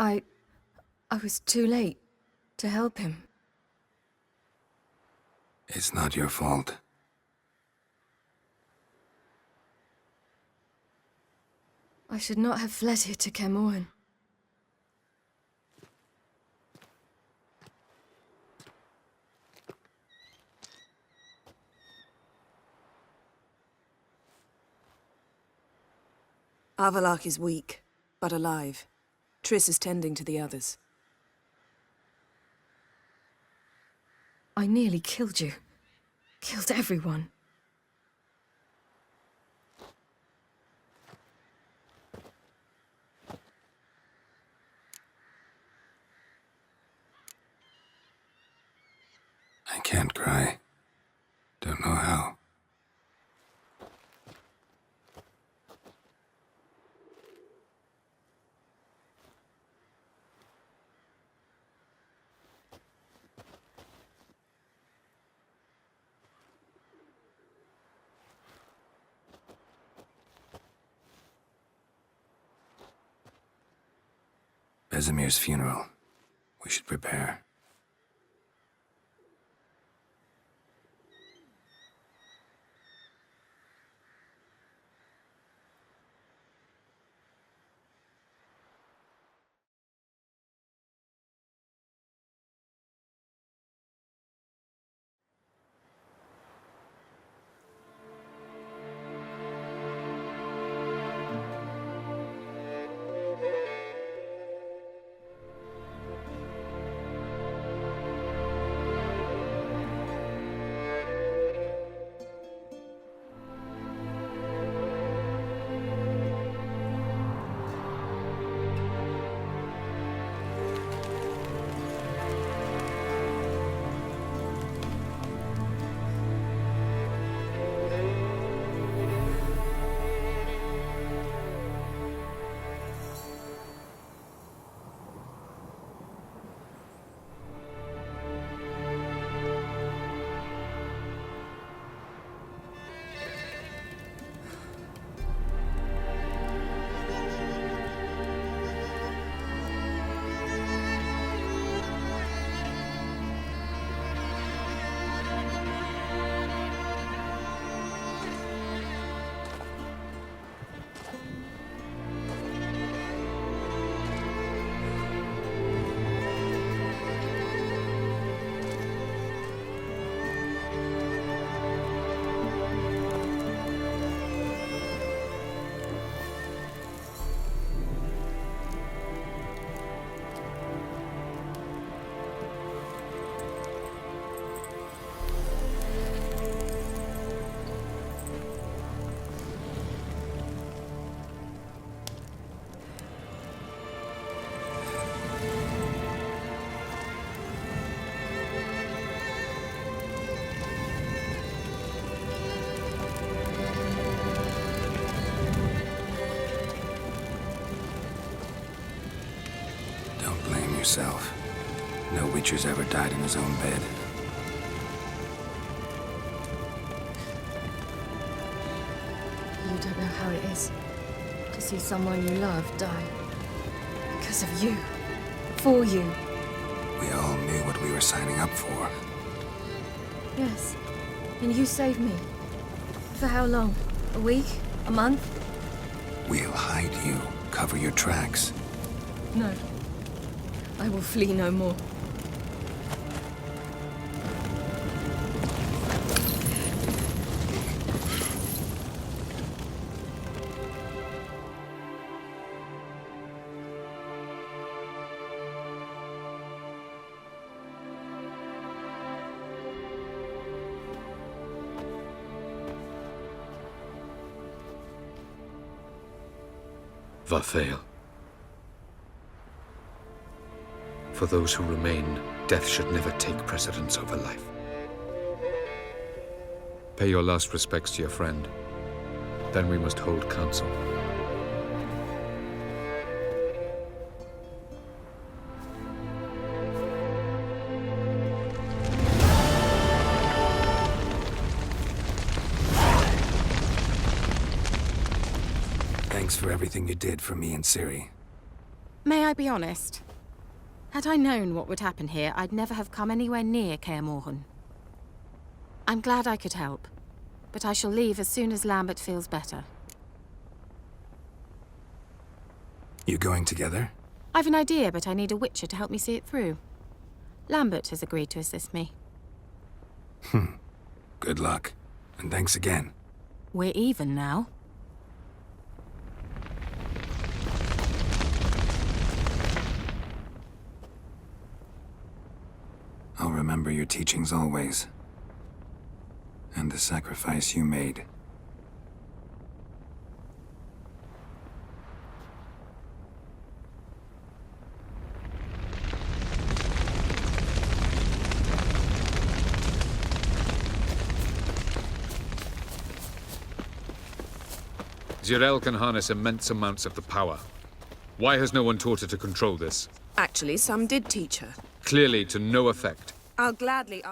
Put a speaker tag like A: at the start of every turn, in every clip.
A: I was too late to help him.
B: It's not your fault.
A: I should not have fled here to Kaer Morhen.
C: Avallac'h is weak, but alive. Triss is tending to the others.
A: I nearly killed you. Killed everyone.
B: I can't cry. Don't know how. Vesemir's funeral. We should prepare. Don't blame yourself. No Witcher's ever died in his own bed.
A: You don't know how it is to see someone you love die. Because of you. For you.
B: We all knew what we were signing up for.
A: Yes. And you saved me. For how long? A week? A month?
B: We'll hide you, cover your tracks.
A: No. I will flee no more.
D: Varthael. For those who remain, death should never take precedence over life. Pay your last respects to your friend. Then we must hold council.
B: Thanks for everything you did for me and Ciri.
E: May I be honest? Had I known what would happen here, I'd never have come anywhere near Kaer Morhen. I'm glad I could help, but I shall leave as soon as Lambert feels better.
B: You going together?
E: I've an idea, but I need a Witcher to help me see it through. Lambert has agreed to assist me.
B: Good luck, and thanks again.
E: We're even now.
B: I'll remember your teachings always. And the sacrifice you made.
D: Zirael can harness immense amounts of the power. Why has no one taught her to control this?
C: Actually, some did teach her.
D: Clearly to no effect.
C: I'll gladly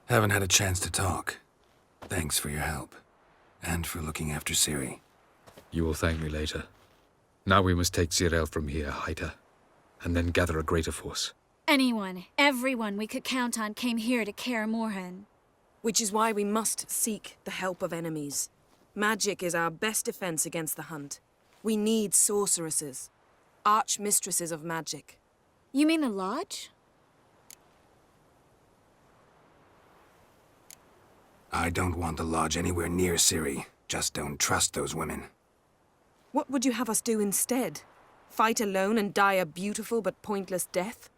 B: Haven't had a chance to talk. Thanks for your help. And for looking after Ciri.
D: You will thank me later. Now we must take Zirael from here, hide her, and then gather a greater force.
F: Anyone, everyone we could count on came here to Kaer Morhen.
C: Which is why we must seek the help of enemies. Magic is our best defense against the Hunt. We need sorceresses. Archmistresses of magic.
F: You mean the Lodge?
B: I don't want the Lodge anywhere near Ciri. Just don't trust those women.
C: What would you have us do instead? Fight alone and die a beautiful but pointless death?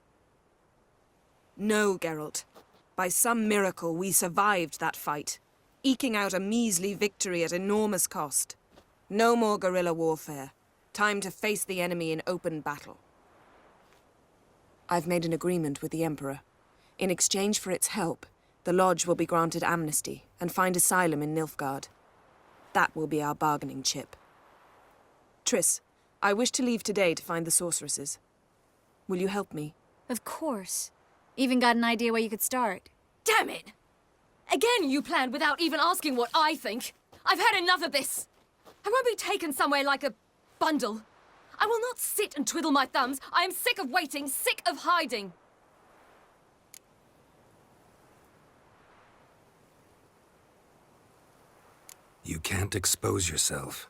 C: No, Geralt. By some miracle, we survived that fight, eking out a measly victory at enormous cost. No more guerrilla warfare. Time to face the enemy in open battle. I've made an agreement with the Emperor. In exchange for its help, the Lodge will be granted amnesty and find asylum in Nilfgaard. That will be our bargaining chip. Triss, I wish to leave today to find the sorceresses. Will you help me?
F: Of course. Even got an idea where you could start.
A: Damn it! Again you planned without even asking what I think. I've had enough of this. I won't be taken somewhere like a bundle. I will not sit and twiddle my thumbs. I am sick of waiting, sick of hiding.
B: You can't expose yourself.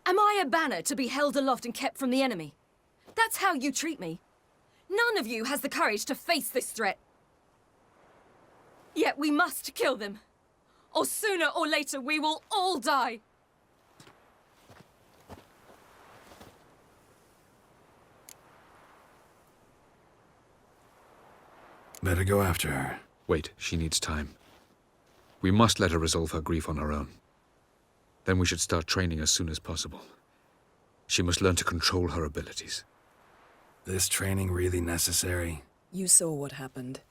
A: Am I a banner to be held aloft and kept from the enemy? That's how you treat me. None of you has the courage to face this threat. Yet we must kill them. Or sooner or later we will all die.
B: Better go after her.
D: Wait, she needs time. We must let her resolve her grief on her own. Then we should start training as soon as possible. She must learn to control her abilities.
B: This training really necessary?
C: You saw what happened.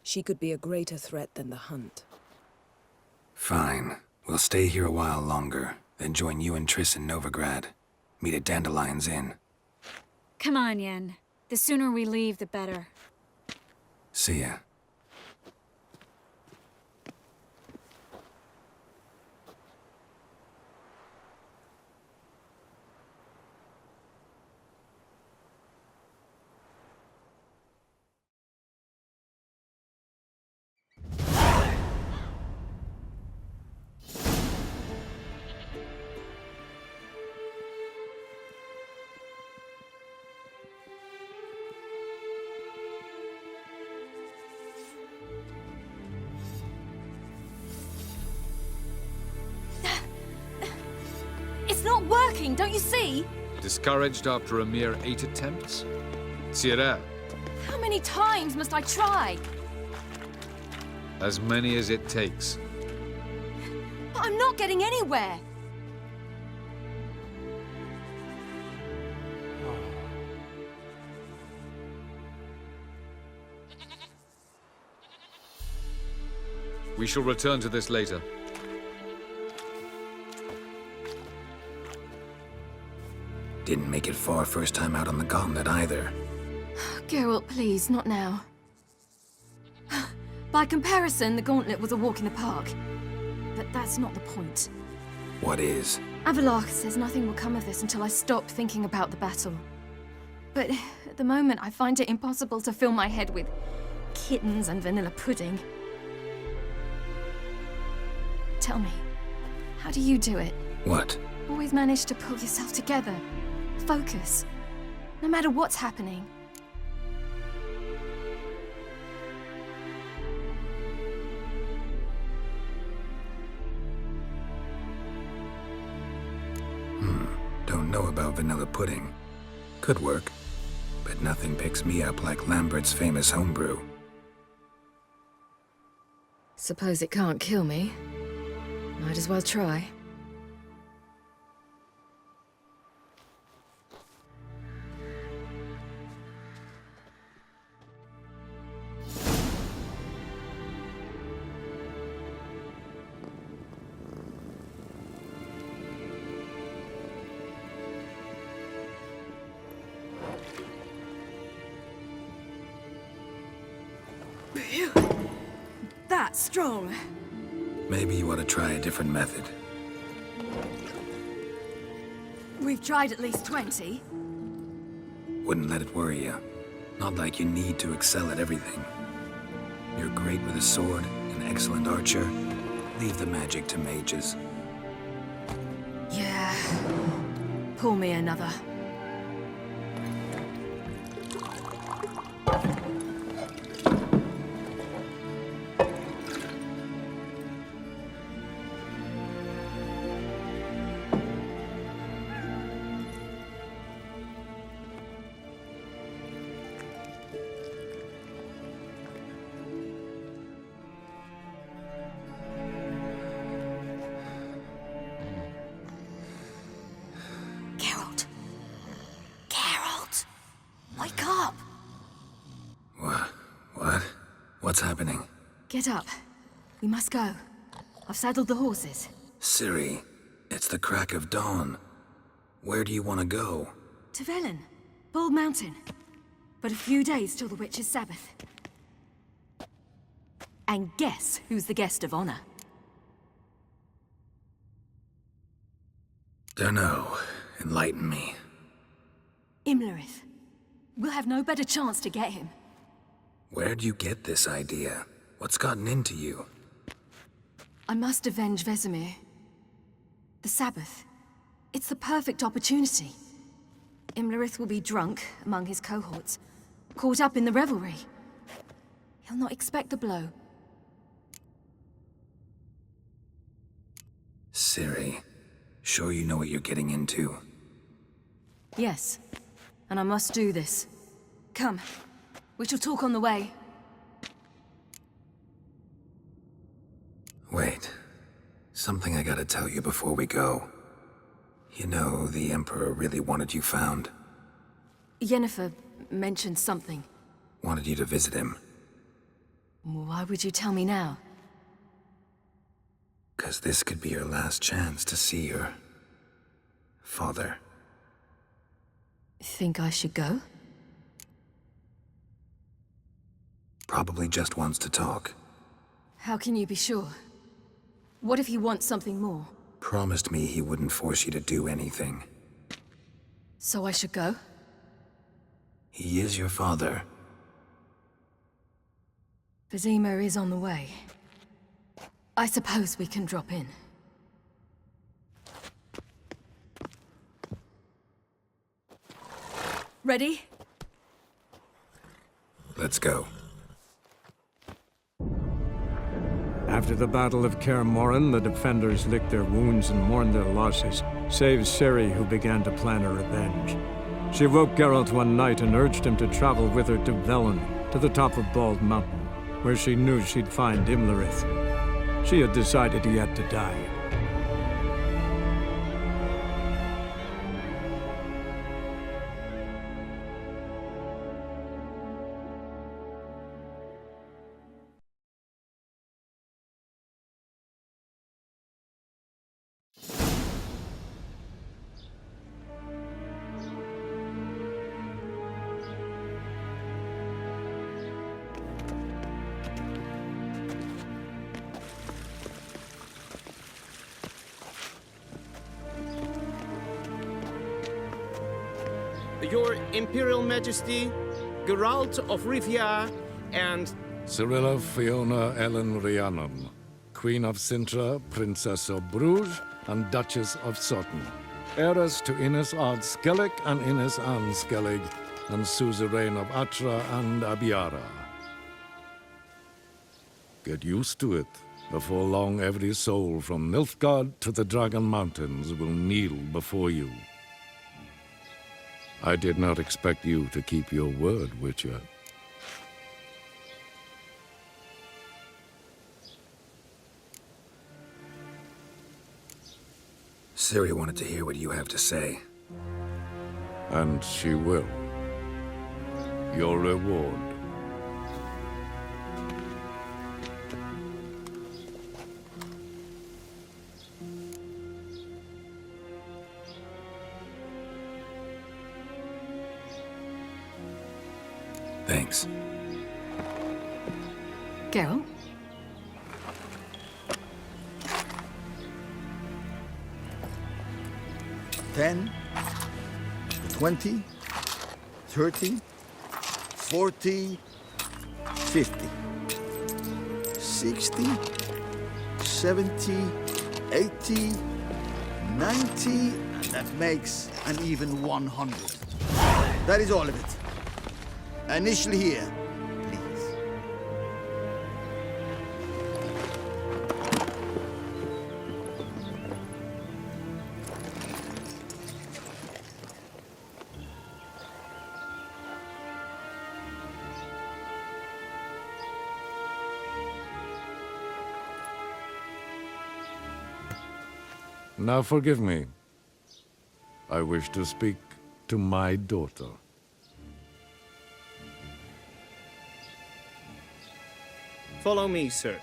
C: She could be a greater threat than the Hunt.
B: Fine. We'll stay here a while longer, then join you and Triss in Novigrad. Meet at Dandelion's Inn.
F: Come on, Yen. The sooner we leave, the better.
B: See ya.
A: It's not working, don't you see?
D: Discouraged after a mere 8 attempts? Zirael,
A: How many times must I try?
D: as many as it takes.
A: But I'm not getting anywhere.
D: We shall return to this later.
B: Didn't make it far first time out on the gauntlet either.
A: Geralt, please, not now. By comparison, the gauntlet was a walk in the park. But that's not the point.
B: What is?
A: Avalok says nothing will come of this until I stop thinking about the battle. But at the moment, I find it impossible to fill my head with kittens and vanilla pudding. Tell me, how do you do it?
B: What?
A: Always manage to pull yourself together. Focus. No matter what's happening.
B: Don't know about vanilla pudding. Could work. But nothing picks me up like Lambert's famous homebrew.
A: Suppose it can't kill me. Might as well try.
C: That's strong.
B: Maybe you ought to try a different method.
A: We've tried at least 20.
B: Wouldn't let it worry you. Not like you need to excel at everything. You're great with a sword, an excellent archer. Leave the magic to mages.
A: Yeah. Pull me another. Geralt. Geralt! Wake up!
B: What? What's happening?
A: Get up. We must go. I've saddled the horses.
B: Ciri, it's the crack of dawn. Where do you want to go?
A: To Velen. Bald Mountain. But a few days till the Witch's Sabbath. And guess who's the guest of honor?
B: Dunno. Enlighten me.
A: Imlerith. We'll have no better chance to get him.
B: Where'd you get this idea? What's gotten into you?
A: I must avenge Vesemir. The Sabbath. It's the perfect opportunity. Imlerith will be drunk among his cohorts, caught up in the revelry. He'll not expect the blow.
B: Ciri, sure you know what you're getting into?
A: Yes, and I must do this. Come, we shall talk on the way.
B: Wait. Something I gotta tell you before we go. You know, the Emperor really wanted you found.
A: Yennefer mentioned something.
B: Wanted you to visit him.
A: Why would you tell me now?
B: 'Cause this could be your last chance to see your father.
A: Think I should go?
B: Probably just wants to talk.
A: How can you be sure? What if he wants something more?
B: Promised me he wouldn't force you to do anything.
A: So I should go?
B: He is your father.
A: Vesemir is on the way. I suppose we can drop in. Ready?
B: Let's go.
G: After the Battle of Kaer Morhen, the defenders licked their wounds and mourned their losses, save Ciri, who began to plan her revenge. She woke Geralt one night and urged him to travel with her to Velen, to the top of Bald Mountain, where she knew she'd find Imlerith. She had decided he had to die.
H: Your Imperial Majesty, Geralt of Rivia, and
I: Cirilla Fiona Ellen Rhiannon, Queen of Sintra, Princess of Bruges, and Duchess of Sutton. Heiress to Innes Ard Skellig and Innes Anne Skellig, and suzerain of Atra and Abiara. Get used to it. Before long, every soul from Nilfgaard to the Dragon Mountains will kneel before you. I did not expect you to keep your word, Witcher.
B: Ciri wanted to hear what you have to say.
I: And she will. Your reward.
B: Thanks.
A: Geralt?
J: $10, $20, $30, $40, $50, $60, $70, $80, $90, and that makes an even $100. That is all of it. Initially here, please.
I: Now forgive me. I wish to speak to my daughter.
H: follow me, sir.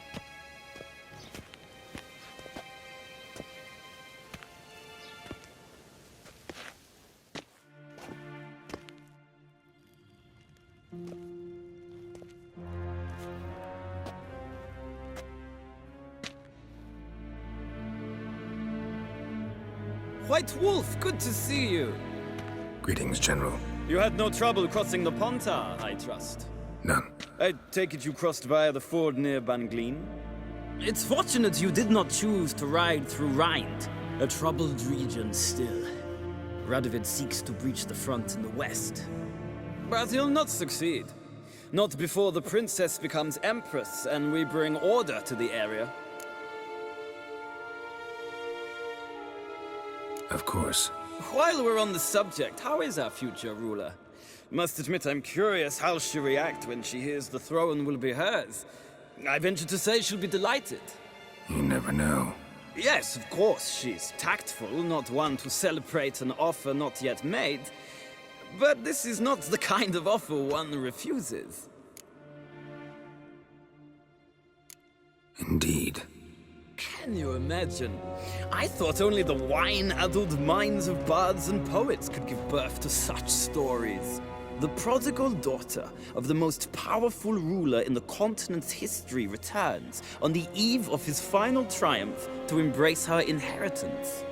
K: White Wolf, good to see you.
B: Greetings, General.
K: You had no trouble crossing the Pontar, I trust.
B: None.
K: I take it you crossed via the ford near Banglin? It's fortunate you did not choose to ride through Rind, a troubled region still. Radovid seeks to breach the front in the west. But he'll not succeed. Not before the princess becomes empress and we bring order to the area.
B: Of course.
K: While we're on the subject, how is our future ruler? Must admit I'm curious how she'll react when she hears the throne will be hers. I venture to say she'll be delighted.
B: You never know.
K: Yes, of course, she's tactful, not one to celebrate an offer not yet made. But this is not the kind of offer one refuses.
B: Indeed.
K: Can you imagine? I thought only the wine-addled minds of bards and poets could give birth to such stories. The prodigal daughter of the most powerful ruler in the continent's history returns on the eve of his final triumph to embrace her inheritance.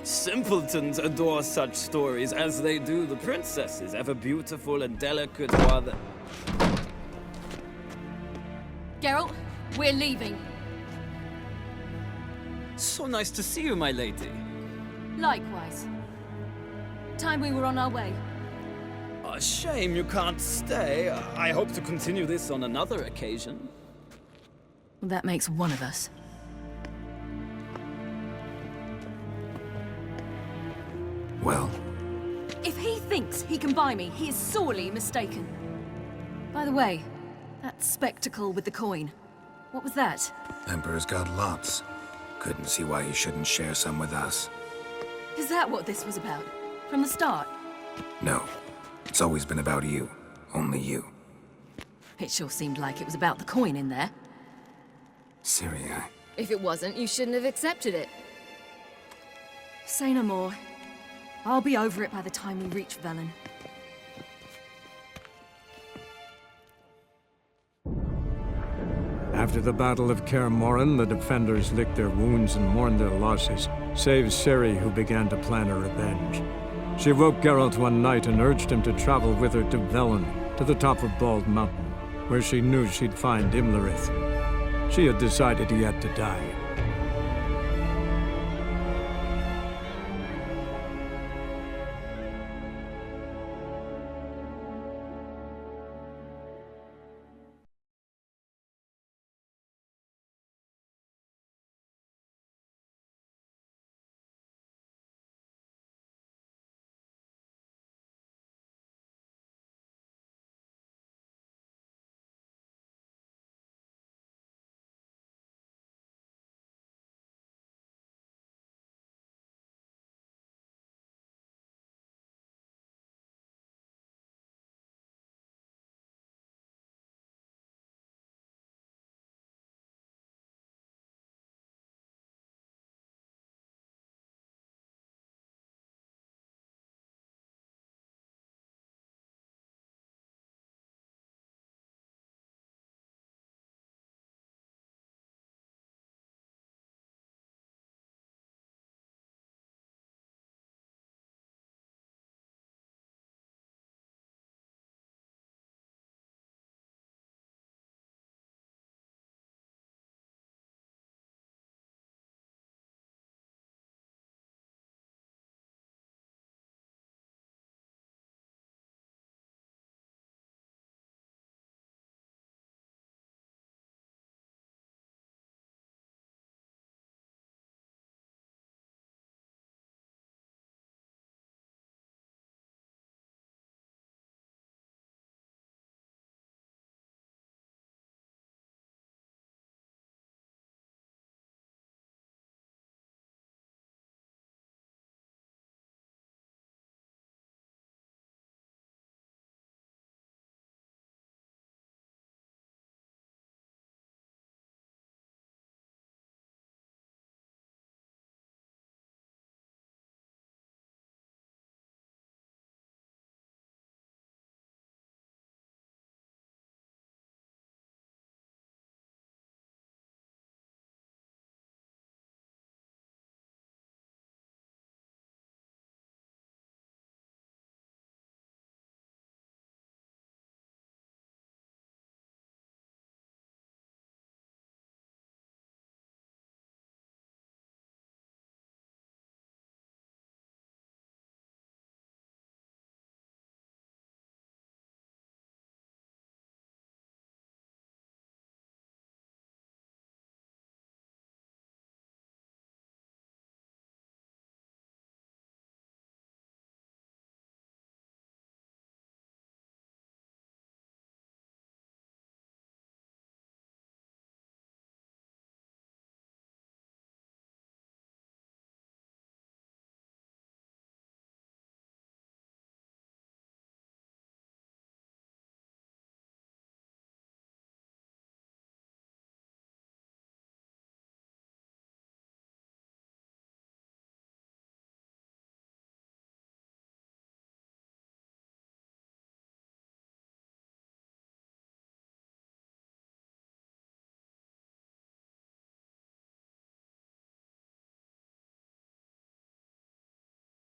K: Simpletons adore such stories as they do the princesses, ever beautiful and delicate while the...
A: Geralt, we're leaving.
K: So nice to see you, my lady.
A: Likewise. Time we were on our way.
K: A shame you can't stay. I hope to continue this on another occasion.
A: That makes one of us.
B: Well?
A: If he thinks he can buy me, he is sorely mistaken. By the way, that spectacle with the coin, what was that?
B: Emperor's got lots. Couldn't see why he shouldn't share some with us.
A: Is that what this was about? From the start?
B: No. It's always been about you. Only you.
A: It sure seemed like it was about the coin in there.
B: Ciri,
A: If it wasn't, you shouldn't have accepted it. Say no more. I'll be over it by the time we reach Velen.
G: After the Battle of Kaer Morhen, the defenders licked their wounds and mourned their losses, save Ciri, who began to plan a revenge. She woke Geralt one night and urged him to travel with her to Velen, to the top of Bald Mountain, where she knew she'd find Imlerith. She had decided he had to die.